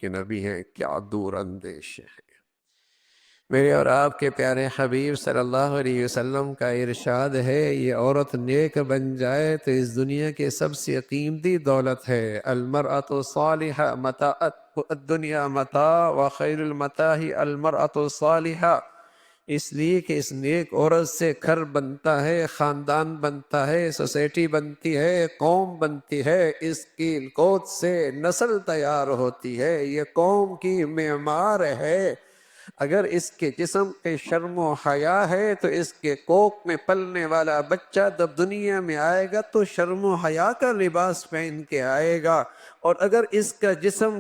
کے نبی ہیں، کیا دور اندیش ہیں۔ میرے اور آپ کے پیارے حبیب صلی اللہ علیہ وسلم کا ارشاد ہے، یہ عورت نیک بن جائے تو اس دنیا کے سب سے قیمتی دولت ہے۔ المرأة الصالحة متاع الدنیا متاع وخیر المتاع المرأة الصالحة، اس لیے کہ اس نیک عورت سے گھر بنتا ہے، خاندان بنتا ہے، سوسائٹی بنتی ہے، قوم بنتی ہے، اس کی گود سے نسل تیار ہوتی ہے، یہ قوم کی معمار ہے۔ اگر اس کے جسم پہ شرم و حیا ہے تو اس کے کوکھ میں پلنے والا بچہ جب دنیا میں آئے گا تو شرم و حیا کا لباس پہن کے آئے گا، اور اگر اس کا جسم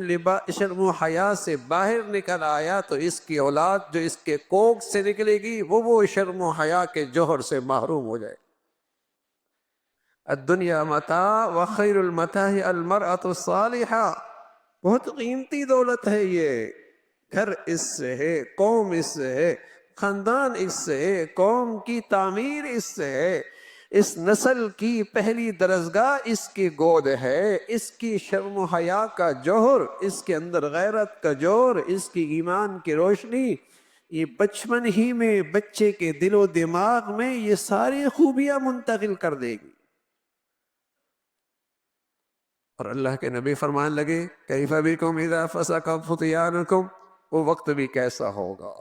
شرم و حیا سے باہر نکل آیا تو اس کی اولاد جو اس کے کوکھ سے نکلے گی وہ شرم و حیا کے جوہر سے محروم ہو جائے۔ الدنیا متاع وخیر المتاع المرأة الصالحة، بہت قیمتی دولت ہے یہ۔ گھر اس سے ہے، قوم اس سے ہے، خاندان اس سے ہے، قوم کی تعمیر اس سے ہے، اس نسل کی پہلی درسگاہ اس کی گود ہے، اس کی شرم و حیا کا جوہر، اس کے اندر غیرت کا جوہر، اس کی ایمان کی روشنی، یہ بچپن ہی میں بچے کے دل و دماغ میں یہ ساری خوبیاں منتقل کر دے گی۔ اور اللہ کے نبی فرمان لگے کیف بکم اذا فسق فتیانکم، وہ وقت بھی کیسا ہوگا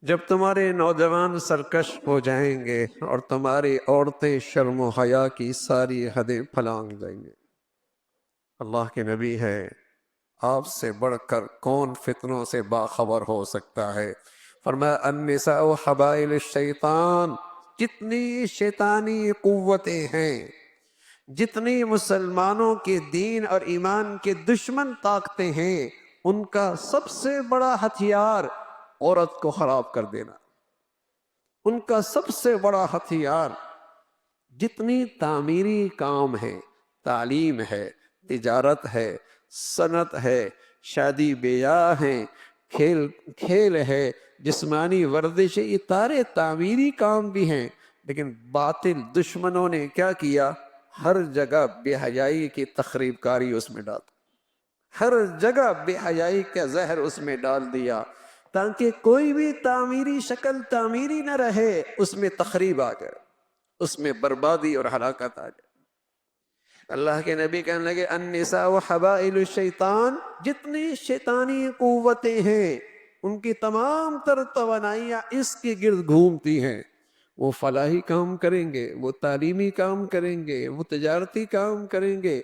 جب تمہارے نوجوان سرکش ہو جائیں گے اور تمہاری عورتیں شرم و حیا کی ساری حدیں پھلانگ دیں گے۔ اللہ کے نبی ہے، آپ سے بڑھ کر کون فتنوں سے باخبر ہو سکتا ہے؟ فرمایا النساء حبائل الشیطان، جتنی شیطانی قوتیں ہیں، جتنی مسلمانوں کے دین اور ایمان کے دشمن طاقتیں ہیں، ان کا سب سے بڑا ہتھیار عورت کو خراب کر دینا۔ ان کا سب سے بڑا ہتھیار جتنی تعمیری کام ہے، تعلیم ہے، تجارت ہے، صنعت ہے، شادی بیاہ ہیں، کھیل ہے، جسمانی ورزش ہے، یہ سارے تعمیری کام بھی ہیں، لیکن باطل دشمنوں نے کیا کیا؟ ہر جگہ بے حیائی کی تخریب کاری اس میں ڈال، ہر جگہ بے حیائی کا زہر اس میں ڈال دیا، تاکہ کوئی بھی تعمیری شکل تعمیری نہ رہے، اس میں تخریب آ جائے، اس میں بربادی اور ہلاکت آ جائے۔ اللہ کے نبی کہنے لگے النساء حبائل الشیطان، جتنی شیطانی قوتیں ہیں ان کی تمام تر توانائیاں اس کے گرد گھومتی ہیں۔ وہ فلاحی کام کریں گے، وہ تعلیمی کام کریں گے، وہ تجارتی کام کریں گے،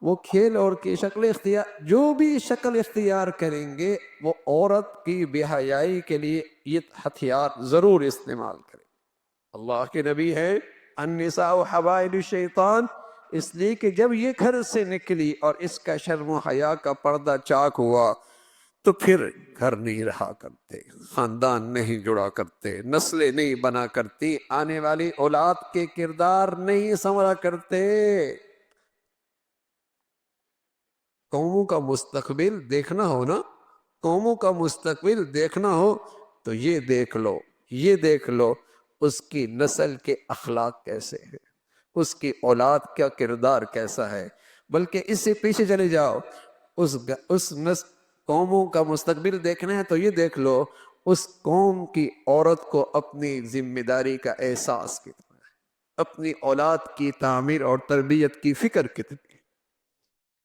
وہ کھیل اور کی شکل اختیار، جو بھی شکل اختیار کریں گے وہ عورت کی بے حیائی کے لیے یہ ہتھیار ضرور استعمال کریں۔ اللہ کے نبی ہے النساء حبائل الشیطان، اس لیے کہ جب یہ گھر سے نکلی اور اس کا شرم و حیا کا پردہ چاک ہوا تو پھر گھر نہیں رہا کرتے، خاندان نہیں جڑا کرتے، نسلیں نہیں بنا کرتی، آنے والی اولاد کے کردار نہیں سنورا کرتے۔ قوموں کا مستقبل دیکھنا ہو نا، قوموں کا مستقبل دیکھنا ہو تو یہ دیکھ لو، یہ دیکھ لو اس کی نسل کے اخلاق کیسے ہیں، اس کی اولاد کا کردار کیسا ہے، بلکہ اس سے پیچھے چلے جاؤ، قوموں کا مستقبل دیکھنا ہے تو یہ دیکھ لو اس قوم کی عورت کو اپنی ذمہ داری کا احساس کتنا ہے، اپنی اولاد کی تعمیر اور تربیت کی فکر کتنی۔